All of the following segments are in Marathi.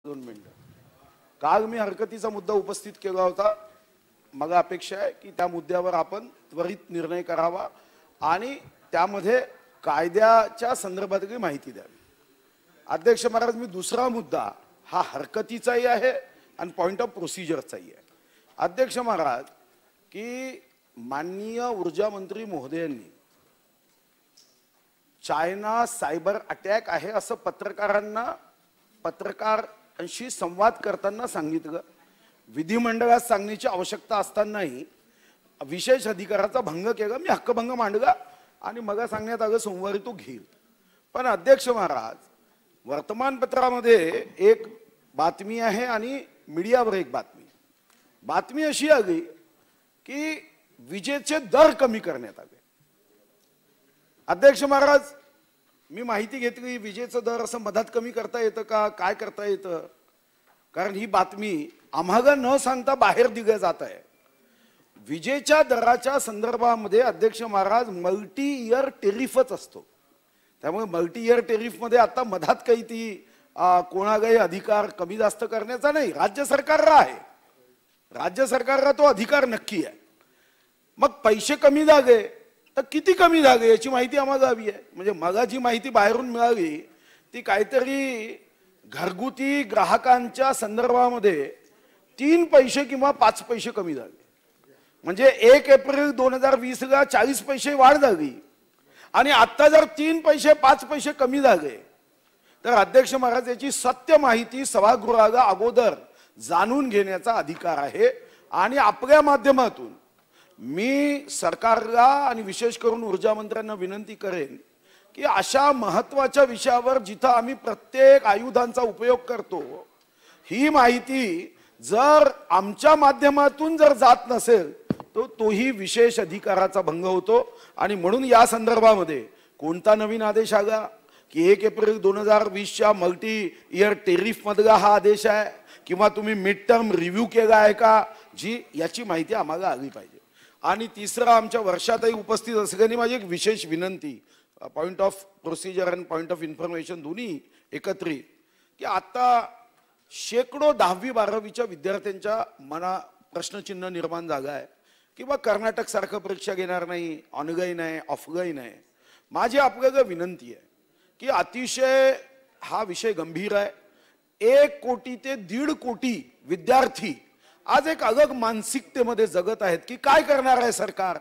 2 मिनिटं. काल मी हरकतीचा मुद्दा उपस्थित केला होता. मला अपेक्षा आहे की त्या मुद्द्यावर आपण त्वरित निर्णय करावा आणि त्यामध्ये कायद्याच्या संदर्भातली माहिती द्यावी. अध्यक्ष महाराज, मी दुसरा मुद्दा हा हरकतीचाही आहे आणि पॉइंट ऑफ प्रोसिजरचाही आहे. अध्यक्ष महाराज, की माननीय ऊर्जा मंत्री महोदयांनी चायना सायबर अटॅक आहे असं पत्रकारांशी संवाद करताना सांगितलं. विधिमंडळात सांगण्याची आवश्यकता असतानाही विशेष अधिकाराचा भंग केला. मी हक्कभंग मांडला आणि मग सांगण्यात आलं सोमवारी तो घेईल. पण अध्यक्ष महाराज, वर्तमानपत्रामध्ये एक बातमी आहे आणि मीडियावर एक बातमी अशी आली की विजेचे दर कमी करण्यात आले. अध्यक्ष महाराज, मी माहिती घेतली विजेचं दर असं मधात कमी करता येतं का, काय करता येतं? कारण ही बातमी आम्हाला न सांगता बाहेर दिली जात आहे. विजेच्या दराच्या संदर्भामध्ये अध्यक्ष महाराज मल्टी इयर टेरिफच असतो. त्यामुळे मल्टी इयर टेरिफ मध्ये आता मधात काही ती कोणालाही अधिकार कमी जास्त करण्याचा नाही, राज्य सरकारला आहे. राज्य सरकारला तो अधिकार नक्की आहे. मग पैसे कमी झाले तर किती कमी झाले याची माहिती आम्हाला हवी आहे. म्हणजे मला जी माहिती बाहेरून मिळाली ती काहीतरी घरगुती ग्राहकांच्या संदर्भामध्ये 3 पैसे किंवा 5 पैसे कमी झाले. म्हणजे 1 एप्रिल 2020 ला 40 पैसे वाढ झाली आणि आता जर 3 पैसे 5 पैसे कमी झाले तर अध्यक्ष महाराज याची सत्य माहिती सभागृहाला अगोदर जाणून घेण्याचा अधिकार आहे. आणि आपल्या माध्यमातून मी सरकारला आणि विशेष करून ऊर्जा मंत्र्यांना विनंती करेन की अशा महत्त्वाच्या विषयावर जिथं आम्ही प्रत्येक आयुधांचा उपयोग करतो, ही माहिती जर आमच्या माध्यमातून जर जात नसेल तर तोही विशेष अधिकाराचा भंग होतो. आणि म्हणून या संदर्भामध्ये कोणता नवीन आदेश आला की 1 एप्रिल 2020च्या मल्टी इयर टेरिफ मधला हा आदेश आहे किंवा तुम्ही मिड टर्म रिव्ह्यू केला आहे का, जी याची माहिती आम्हाला आली पाहिजे. आणि तिसरा, आमच्या वर्षातही उपस्थित असल्याने माझी एक विशेष विनंती, पॉइंट ऑफ प्रोसिजर आणि पॉइंट ऑफ इन्फॉर्मेशन दोन्ही एकत्रित, की आता शेकडो 10वी 12वीच्या विद्यार्थ्यांच्या मना प्रश्नचिन्ह निर्माण झालं आहे की बा कर्नाटक सारखं परीक्षा घेणार नाही, ऑनलाईन आहे, ऑफलाईन आहे. माझी आपल्याला विनंती आहे की अतिशय हा विषय गंभीर आहे. 1 कोटी ते 1.5 कोटी विद्यार्थी आज एक अलग मानसिकतेमध्ये जगत आहेत की काय करणार आहे सरकार.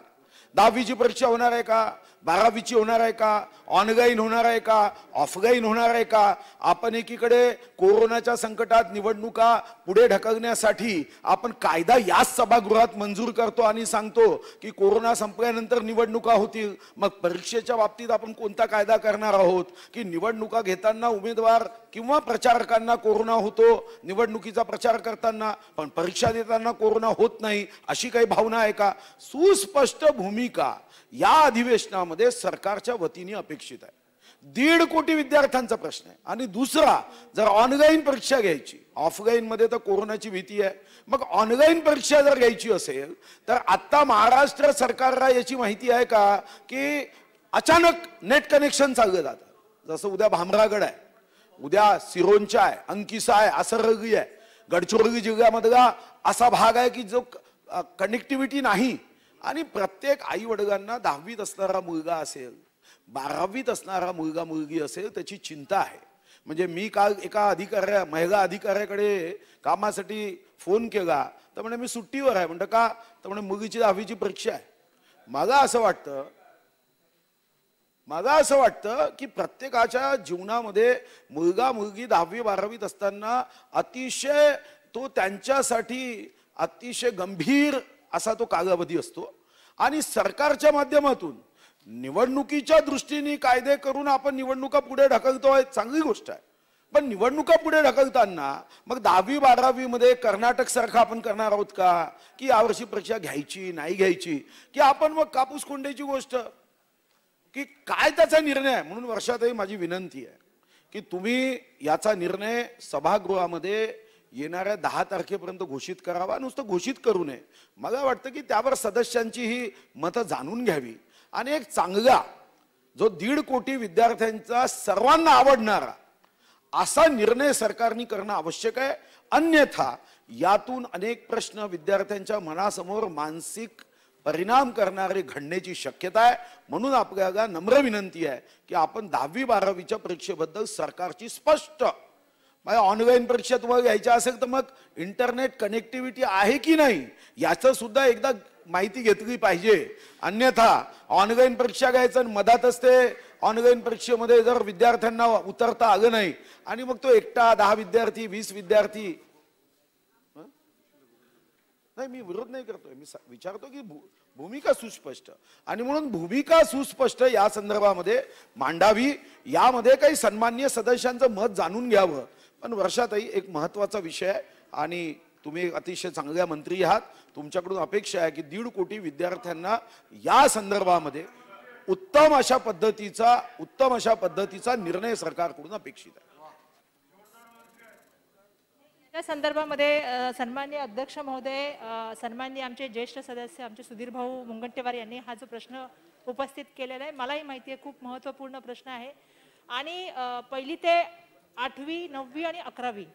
10वीची परीक्षा होणार आहे का, 12वीची होणार आहे का, ऑनलाईन होणार आहे का, ऑफलाईन होणार आहे का. आपण एकीकडे कोरोनाच्या संकटात निवडणुका पुढे ढकलण्यासाठी आपण कायदा याच सभागृहात मंजूर करतो आणि सांगतो की कोरोना संपल्यानंतर निवडणुका होतील. मग परीक्षेच्या बाबतीत आपण कोणता कायदा करणार आहोत की निवडणुका घेताना उमेदवार किंवा प्रचारकांना कोरोना होतो निवडणुकीचा प्रचार करताना, पण परीक्षा देताना कोरोना होत नाही, अशी काही भावना आहे का? सुस्पष्ट भूमिका या अधिवेशनामध्ये सरकारच्या वतीने अपेक्षित आहे. 1.5 कोटी विद्यार्थ्यांचा प्रश्न आहे. आणि दुसरा, जर ऑनलाईन परीक्षा घ्यायची, ऑफलाईन मध्ये तर कोरोनाची भीती आहे, मग ऑनलाईन परीक्षा जर घ्यायची असेल तर आता महाराष्ट्र सरकारला याची माहिती आहे का की अचानक नेट कनेक्शन चाललं जातं. जसं उद्या भामरागड आहे, उद्या सिरोंचा आहे, अंकिसा आहे, असरगी आहे, गडचिरोली जिल्ह्यामधला असा भाग आहे की जो कनेक्टिव्हिटी नाही. आणि प्रत्येक आई वडिलांना 10वीत असणारा मुलगा असेल, 12वीत असणारा मुलगा मुलगी असेल त्याची चिंता आहे. म्हणजे मी काल एका महिला अधिकाऱ्याकडे कामासाठी फोन केला तर म्हणे मी सुट्टीवर आहे. म्हणतं का? तर म्हणे मुलीची 10वीची परीक्षा आहे. मला असं वाटतं की प्रत्येकाच्या जीवनामध्ये मुलगा मुलगी 10वी 12वीत असताना अतिशय तो त्यांच्यासाठी अतिशय गंभीर असा तो कालावधी असतो. आणि सरकारच्या माध्यमातून निवडणुकीच्या दृष्टीने कायदे करून आपण निवडणुका पुढे ढकलतोय, चांगली गोष्ट आहे. पण निवडणुका पुढे ढकलताना मग 10वी 12वी मध्ये कर्नाटक सारखं आपण करणार आहोत का की यावर्षी परीक्षा घ्यायची नाही घ्यायची, की आपण मग कापूस कोंड्याची गोष्ट की काय त्याचा निर्णय आहे. म्हणून वर्षातही माझी विनंती आहे की तुम्ही याचा निर्णय सभागृहामध्ये येणाऱ्या 10 तारखेपर्यंत घोषित करावा. नुसतं घोषित करू नये. मला वाटतं की त्यावर सदस्यांची ही मतं जाणून घ्यावी आणि एक चांगला जो 1.5 कोटी विद्यार्थ्यांचा सर्वांना आवडणारा असा निर्णय सरकारने करणं आवश्यक आहे. अन्यथा यातून अनेक प्रश्न विद्यार्थ्यांच्या मनासमोर मानसिक परिणाम करणारे घडण्याची शक्यता आहे. म्हणून आपल्याला नम्र विनंती आहे की आपण 10वी-12वीच्या परीक्षेबद्दल सरकारची स्पष्ट, ऑनलाईन परीक्षा तुम्हाला घ्यायच्या असेल तर मग इंटरनेट कनेक्टिव्हिटी आहे की नाही याचं सुद्धा एकदा माहिती घेतली पाहिजे. अन्यथा ऑनलाईन परीक्षा घ्यायचं आणि मधातच ते ऑनलाईन परीक्षेमध्ये जर विद्यार्थ्यांना उतरता आलं नाही आणि मग तो एकटा 10 विद्यार्थी 20 विद्यार्थी, नाही मी विरोध नाही करतोय, मी विचारतो की भूमिका सुस्पष्ट, आणि म्हणून भूमिका सुस्पष्ट या संदर्भामध्ये मांडावी. यामध्ये काही सन्माननीय सदस्यांचं मत जाणून घ्यावं. पण वर्षाताई एक महत्वाचा विषय आहे आणि तुम्ही अतिशय चांगल्या मंत्री आहात, तुमच्याकडून अपेक्षा आहे की 1.5 कोटी विद्यार्थ्यांना या संदर्भामध्ये उत्तम अशा पद्धतीचा निर्णय सरकारकडून अपेक्षित आहे. या संदर्भामध्ये सन्माननीय अध्यक्ष महोदय, सन्माननीय आमचे ज्येष्ठ सदस्य आमचे सुधीर भाऊ मुनगंटीवार यांनी हा जो प्रश्न उपस्थित केलेला आहे, मलाही माहिती आहे खूप महत्त्वपूर्ण प्रश्न आहे. आणि 1ली ते 8वी 9वी आणि 11वी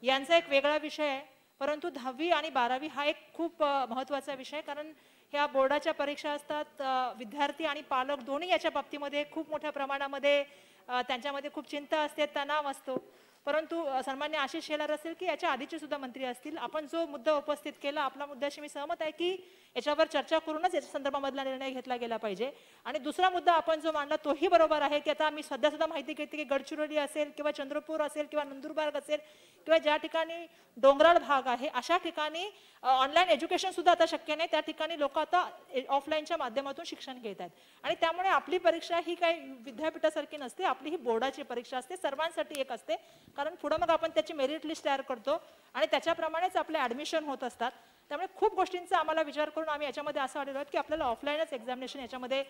यांचा एक वेगळा विषय आहे, परंतु 10वी आणि 12वी हा एक खूप महत्त्वाचा विषय, कारण ह्या बोर्डाच्या परीक्षा असतात. विद्यार्थी आणि पालक दोन्ही याच्या बाबतीमध्ये खूप मोठ्या प्रमाणामध्ये त्यांच्यामध्ये खूप चिंता असते, तणाव असतो. परंतु सन्मान्य आशिष शेलार असेल की याच्या आधीचे सुद्धा मंत्री असतील, आपण जो मुद्दा उपस्थित केला आपला मुद्द्याशी मी सहमत आहे की याच्यावर चर्चा करूनच याच्या संदर्भामधला निर्णय घेतला गेला पाहिजे. आणि दुसरा मुद्दा आपण जो मांडला तोही बरोबर आहे की आता आम्ही सध्या सुद्धा माहिती घेते की गडचिरोली असेल किंवा चंद्रपूर असेल किंवा नंदुरबार असेल किंवा ज्या ठिकाणी डोंगराळ भाग आहे अशा ठिकाणी ऑनलाईन एज्युकेशन सुद्धा आता शक्य नाही. त्या ठिकाणी लोक आता ऑफलाईनच्या माध्यमातून शिक्षण घेत आहेत आणि त्यामुळे आपली परीक्षा ही काही विद्यापीठासारखी नसते, आपली ही बोर्डाची परीक्षा असते, सर्वांसाठी एक असते. कारण पुढे मग आपण त्याची मेरिट लिस्ट तयार करतो आणि त्याच्याप्रमाणेच आपले ॲडमिशन होत असतात. त्यामुळे खूप गोष्टींचा आम्हाला विचार करून आम्ही याच्यामध्ये असं आलेलो आहोत की आपल्याला ऑफलाईनच एक्झामिनेशन याच्यामध्ये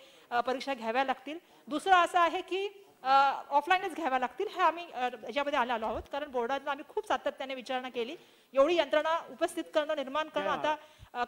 परीक्षा घ्याव्या लागतील. दुसरं असं आहे की ऑफलाईनच घ्याव्या लागतील, हे आम्ही याच्यामध्ये आलो आहोत. कारण बोर्डाला आम्ही खूप सातत्याने विचारणा केली, एवढी यंत्रणा उपस्थित करणं निर्माण करणं आता,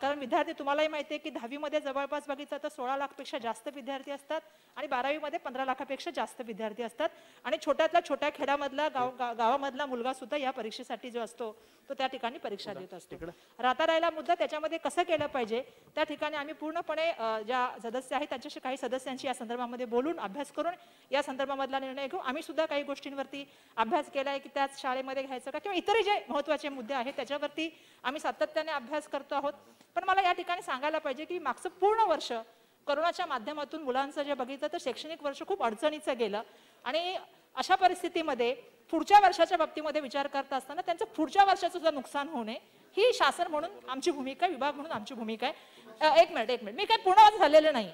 कारण विद्यार्थी तुम्हालाही माहिती आहे की 10वी मध्ये जवळपास बघितलं तर 16 लाखपेक्षा जास्त विद्यार्थी असतात आणि 12वी मध्ये 15 लाखापेक्षा जास्त विद्यार्थी असतात. आणि छोट्यातल्या छोट्या खेड्यामधला गावामधला मुलगा सुद्धा या परीक्षेसाठी जो असतो तो त्या ठिकाणी परीक्षा देत असतो. राहता राहिला मुद्दा त्याच्यामध्ये कसं केलं पाहिजे, त्या ठिकाणी आम्ही पूर्णपणे ज्या सदस्य आहेत त्यांच्याशी काही सदस्यांशी या संदर्भामध्ये बोलून अभ्यास करून या संदर्भामधला निर्णय घेऊ. आम्ही सुद्धा काही गोष्टींवरती अभ्यास केला आहे की त्याच शाळेमध्ये घ्यायचं का किंवा इतरही जे महत्त्वाचे मुद्दे आहेत त्याच्यावरती आम्ही सातत्याने अभ्यास करतो आहोत. पण मला या ठिकाणी सांगायला पाहिजे की मागचं पूर्ण वर्ष कोरोनाच्या माध्यमातून मुलांचं जे बघितलं तर शैक्षणिक वर्ष खूप अडचणीचं गेलं आणि अशा परिस्थितीमध्ये पुढच्या वर्षाच्या बाबतीमध्ये विचार करत असताना त्यांचं पुढच्या वर्षाचं सुद्धा नुकसान होऊ नये ही शासन म्हणून आमची भूमिका आहे, विभाग म्हणून आमची भूमिका आहे. एक मिनिट मी काही पूर्ण झालेलं नाही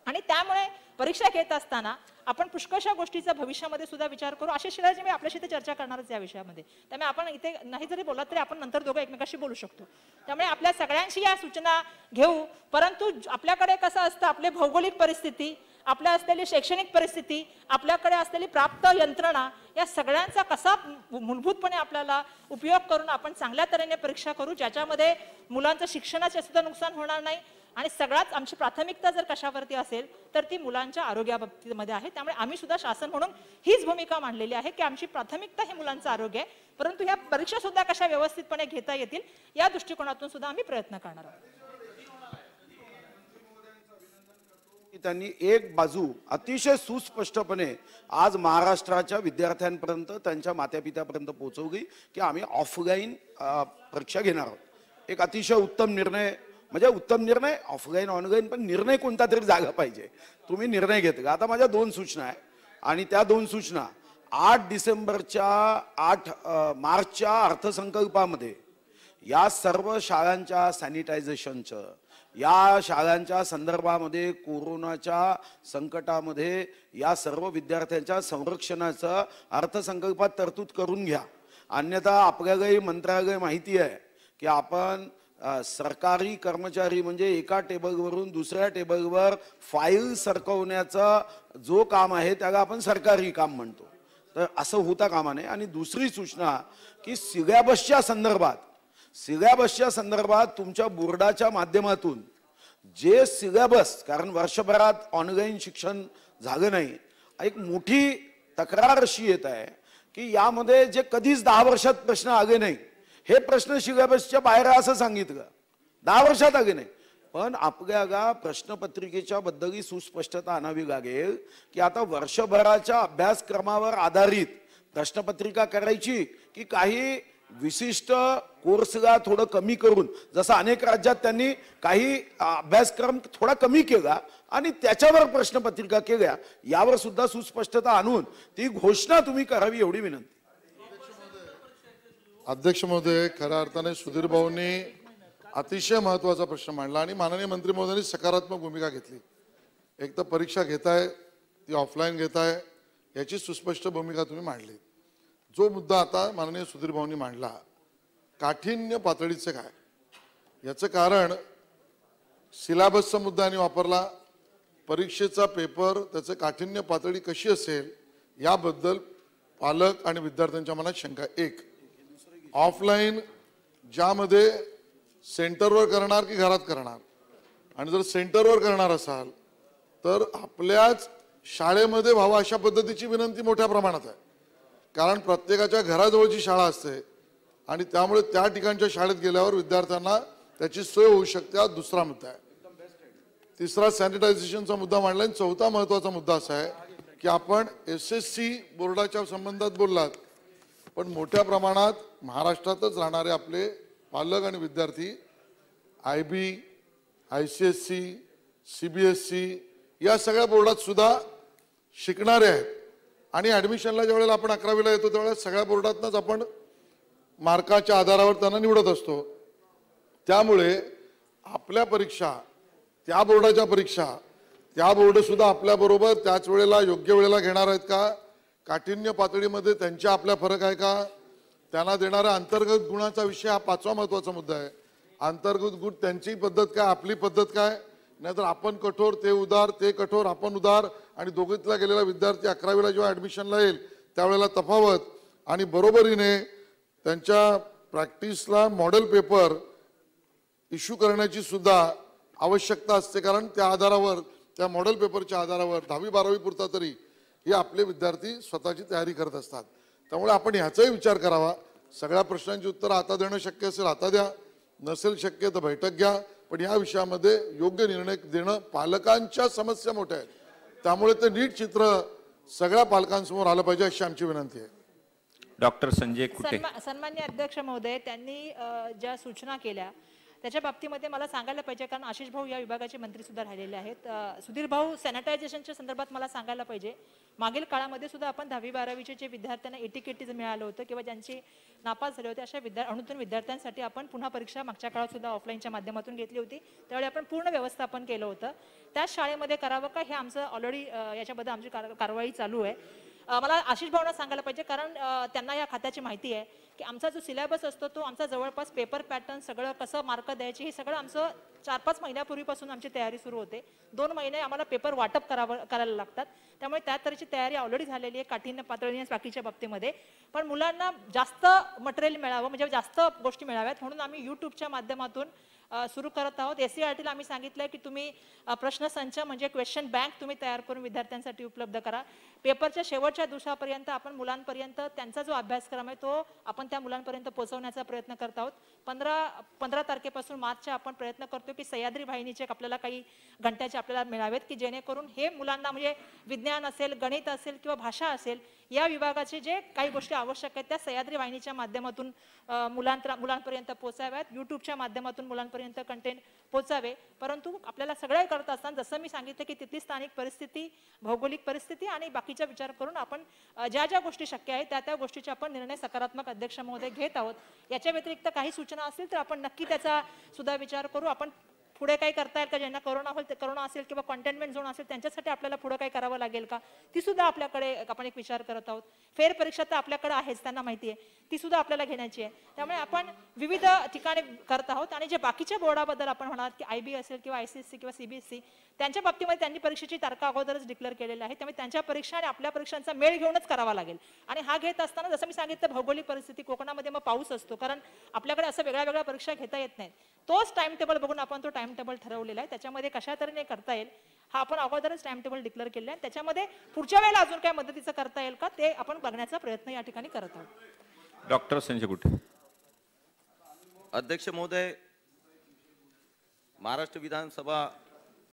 आणि त्यामुळे परीक्षा घेत असताना आपण पुष्कळशा गोष्टीचा भविष्यामध्ये सुद्धा विचार करू. आशिष शेलारजी मी आपल्याशी ते चर्चा करणारच या विषयामध्ये, त्यामुळे आपण इथे नाही जरी बोलत तरी आपण नंतर दोघं एकमेकाशी बोलू शकतो. त्यामुळे आपल्या सगळ्यांशी या सूचना घेऊ. परंतु आपल्याकडे कसं असतं, आपली भौगोलिक परिस्थिती, आपल्या असलेली शैक्षणिक परिस्थिती, आपल्याकडे असलेली प्राप्त यंत्रणा, या सगळ्यांचा कसा मूलभूतपणे आपल्याला उपयोग करून आपण चांगल्या तऱ्हेने परीक्षा करू ज्याच्यामध्ये मुलांचं शिक्षणाचे सुद्धा नुकसान होणार नाही. आणि सगळ्यात आमची प्राथमिकता जर कशावरती असेल तर ती मुलांच्या आरोग्याबाबतीमध्ये आहे. त्यामुळे आम्ही सुद्धा शासन म्हणून हीच भूमिका मांडलेली आहे की आमची प्राथमिकता ही मुलांचं आरोग्य आहे, परंतु ह्या परीक्षा सुद्धा कशा व्यवस्थितपणे घेता येतील या दृष्टिकोनातून सुद्धा आम्ही प्रयत्न करणार आहोत. त्यांनी एक बाजू अतिशय सुस्पष्टपणे आज महाराष्ट्राच्या विद्यार्थ्यांपर्यंत त्यांच्या मातापित्यापर्यंत पोहोचवली की आम्ही ऑफलाईन परीक्षा घेणार आहोत. एक अतिशय उत्तम निर्णय, म्हणजे उत्तम निर्णय, ऑफलाईन ऑनलाईन पण निर्णय कोणता तरी जागा पाहिजे. तुम्ही निर्णय घेतला. आता माझ्या 2 सूचना आहे आणि त्या 2 सूचना 8 मार्चच्या अर्थसंकल्पामध्ये या सर्व शाळांच्या सॅनिटायझेशनचं, या शाळांच्या संदर्भामध्ये कोरोनाच्या संकटामध्ये या सर्व विद्यार्थ्यांच्या संरक्षणाचं अर्थसंकल्पात तरतूद करून घ्या. अन्यथा आपल्यालाही मंत्रालय माहिती आहे की आपण सरकारी कर्मचारी म्हणजे एका टेबलवरून दुसऱ्या टेबलवर फाईल सरकवण्याचा जो काम आहे त्याला आपण सरकारी काम म्हणतो, तर असं होता कामा नये. आणि दुसरी सूचना की सिलेबसच्या संदर्भात तुमच्या बोर्डाच्या माध्यमातून जे सिलेबस, कारण वर्षभरात ऑनलाईन शिक्षण झालं नाही, एक मोठी तक्रार अशी येत आहे की यामध्ये जे कधीच 10 वर्षात प्रश्न आगे नाही, हे प्रश्न सिलेबसच्या बाहेर आहे असं सांगितलं. 10 वर्षात आगे नाही. पण आपल्याला प्रश्नपत्रिकेच्या बद्दलही सुस्पष्टता आणावी लागेल की आता वर्षभराच्या अभ्यासक्रमावर आधारित प्रश्नपत्रिका करायची की काही विशिष्ट कोर्सला थोडं कमी करून, जसं अनेक राज्यात त्यांनी काही अभ्यासक्रम थोडा कमी केला आणि त्याच्यावर प्रश्नपत्रिका केल्या, यावर सुद्धा सुस्पष्टता आणून ती घोषणा तुम्ही करावी एवढी विनंती. अध्यक्ष महोदय, खऱ्या अर्थाने सुधीर भाऊंनी अतिशय महत्त्वाचा प्रश्न मांडला आणि माननीय मंत्री महोदयांनी सकारात्मक भूमिका घेतली. एक तर परीक्षा घेताय ती ऑफलाईन घेताय याची सुस्पष्ट भूमिका तुम्ही मांडली. जो मुद्दा आता माननीय सुधीर भाऊंनी मांडला, काठिण्य पातळीचं काय, याचं कारण सिलेबसचा मुद्दा यांनी वापरला, परीक्षेचा पेपर त्याचं काठिण्य पातळी कशी असेल याबद्दल पालक आणि विद्यार्थ्यांच्या मनात शंका. एक, ऑफलाईन ज्यामध्ये सेंटरवर करणार की घरात करणार, आणि जर सेंटरवर करणार असाल तर आपल्याच शाळेमध्ये व्हावं अशा पद्धतीची विनंती मोठ्या प्रमाणात आहे. कारण प्रत्येकाच्या घराजवळची शाळा असते आणि त्यामुळे त्या ठिकाणच्या शाळेत गेल्यावर विद्यार्थ्यांना त्याची सोय होऊ शकते. हा दुसरा मुद्दा आहे. तिसरा सॅनिटायझेशनचा मुद्दा मांडला. चौथा महत्त्वाचा मुद्दा असा आहे की आपण SSC बोर्डाच्या संबंधात बोललात, पण मोठ्या प्रमाणात महाराष्ट्रातच राहणारे आपले पालक आणि विद्यार्थी IB, ICSE, CBSE या सगळ्या बोर्डात सुद्धा शिकणारे आहेत आणि ॲडमिशनला ज्या वेळेला आपण 11वीला येतो त्यावेळेला सगळ्या बोर्डातनंच आपण मार्काच्या आधारावर त्यांना निवडत असतो. त्यामुळे आपल्या परीक्षा, त्या बोर्डाच्या परीक्षा, त्या बोर्डसुद्धा आपल्याबरोबर त्याच वेळेला योग्य वेळेला घेणार आहेत का, काठिण्य पातळीमध्ये त्यांच्या आपल्या फरक आहे का, त्यांना देणाऱ्या अंतर्गत गुणाचा विषय हा पाचवा महत्त्वाचा मुद्दा आहे. अंतर्गत गुण त्यांची पद्धत काय, आपली पद्धत काय, नाहीतर आपण कठोर ते उदार, ते कठोर आपण उदार, आणि दोघीतला गेलेला विद्यार्थी 11वीला जेव्हा ॲडमिशनला येईल त्यावेळेला तफावत, आणि बरोबरीने त्यांच्या प्रॅक्टिसला मॉडेल पेपर इश्यू करण्याची सुद्धा आवश्यकता असते. कारण त्या आधारावर, त्या मॉडेल पेपरच्या आधारावर 10वी 12वी पुरता तरी हे आपले विद्यार्थी स्वतःची तयारी करत असतात. त्यामुळे आपण ह्याचाही विचार करावा. सगळ्या प्रश्नांची उत्तरं आता देणं शक्य असेल आता द्या, नसेल शक्य तर बैठक घ्या, पण या विषयामध्ये योग्य निर्णय देणं, पालकांच्या समस्या मोठ्या आहेत त्यामुळे ते नीट चित्र सगळ्या पालकांसमोर आलं पाहिजे अशी आमची विनंती आहे. डॉक्टर संजय कुटे. सन्माननीय अध्यक्ष महोदय, त्यांनी ज्या सूचना केल्या त्याच्या बाबतीमध्ये मला सांगायला पाहिजे, कारण आशिष भाऊ या विभागाचे मंत्री सुद्धा राहिलेले आहेत. सुधीर भाऊ, सॅनिटायझेशनच्या संदर्भात मला सांगायला पाहिजे, मागील काळामध्ये सुद्धा आपण 10वी 12वीचे जे विद्यार्थ्यांना AT-KT मिळालं होतं किंवा ज्यांची नापास झाले होते अशा अनुत्तीर्ण विद्यार्थ्यांसाठी आपण पुन्हा परीक्षा मागच्या काळात सुद्धा ऑफलाईनच्या माध्यमातून घेतली होती. त्यावेळी आपण पूर्ण व्यवस्थापन केलं होतं. त्याच शाळेमध्ये करावं का हे आमचं ऑलरेडी याच्याबद्दल आमची कारवाई चालू आहे. मला आशिष भाऊंना सांगायला पाहिजे, कारण त्यांना या खात्याची माहिती आहे की आमचा जो सिलेबस असतो तो आमचा जवळपास पेपर पॅटर्न सगळं कसं मार्क द्यायचे हे सगळं आमचं 4-5 महिन्यापूर्वीपासून आमची तयारी सुरू होते. 2 महिने आम्हाला पेपर वाटप करायला लागतात. त्यामुळे त्या तऱ्हेची तयारी ऑलरेडी झालेली आहे काठिण्य पातळी बाकीच्या बाबतीमध्ये. पण मुलांना जास्त मटेरियल मिळावं, म्हणजे जास्त गोष्टी मिळाव्यात म्हणून आम्ही YouTubeच्या माध्यमातून सुरू करत आहोत. SCERTला आम्ही सांगितलंय की तुम्ही प्रश्नसंच म्हणजे क्वेश्चन बँक तुम्ही तयार करून विद्यार्थ्यांसाठी उपलब्ध करा. पेपरच्या शेवटच्या दिवसापर्यंत आपण मुलांपर्यंत त्यांचा जो अभ्यासक्रम आहे तो आपण त्या मुलांपर्यंत पोहोचवण्याचा प्रयत्न करत आहोत. 15 तारखेपासून मार्चचा आपण प्रयत्न करतो की सह्याद्री वाहिनीचे आपल्याला काही घंट्याचे आपल्याला मिळावेत की जेणेकरून हे मुलांना म्हणजे विज्ञान असेल, गणित असेल किंवा भाषा असेल या विभागाचे जे काही गोष्टी आवश्यक आहेत त्या सह्याद्री वाहिनीच्या माध्यमातून मुलांपर्यंत पोहोचाव्यात. YouTubeच्या माध्यमातून मुलांपर्यंत कंटेंट पोहोचावे. परंतु आपल्याला सगळं करत असताना जसं मी सांगितलं की तिथली स्थानिक परिस्थिती, भौगोलिक परिस्थिती आणि बाकीचा विचार करून आपण ज्या ज्या गोष्टी शक्य आहेत त्या गोष्टीचे आपण निर्णय सकारात्मक अध्यक्ष महोदय घेत आहोत. याच्या व्यतिरिक्त काही सूचना असतील तर आपण नक्की त्याचा सुद्धा विचार करू. आपण पुढे काही करता येईल का, ज्यांना कोरोना असेल किंवा कंटेनमेंट झोन असेल त्यांच्यासाठी आपल्याला पुढे काही करावं लागेल का, ती सुद्धा आपल्याकडे आपण एक विचार करत आहोत. फेर परीक्षा तर आपल्याकडे आहेच, त्यांना माहिती आहे, ती सुद्धा आपल्याला घेण्याची आहे. त्यामुळे आपण विविध ठिकाणी करत आहोत. आणि जे बाकीच्या बोर्डाबद्दल आपण म्हणाल की IB असेल किंवा ICSE किंवा CBSE त्यांच्या बाबतीमध्ये त्यांनी परीक्षेची तारखा अगोदरच डिक्लेअर केलेल्या आहे. त्यामुळे त्यांच्या परीक्षा आणि आपल्या परीक्षांचा मेळ घेऊनच करावा लागेल. आणि हा घेत असताना जसं मी सांगितलं भौगोलिक परिस्थिती, कोकणामध्ये मग पाऊस असतो, कारण आपल्याकडे असं वेगळ्या परीक्षा घेता येत नाहीत. तोच टाइम टेबल बघून आपण तो टाइम टेबल ठरवलेला आहे. त्याच्यामध्ये कशा तऱ्हेने करता येईल हा आपण अगोदरच टाइम टेबल डिक्लेअर केलं आहे. त्याच्यामध्ये पुढच्या वेळेला अजून काय मदतीचं करता येईल का ते आपण बघण्याचा प्रयत्न या ठिकाणी करत आहोत. डॉक्टर संजय कुटे. अध्यक्ष महोदय, महाराष्ट्र विधानसभा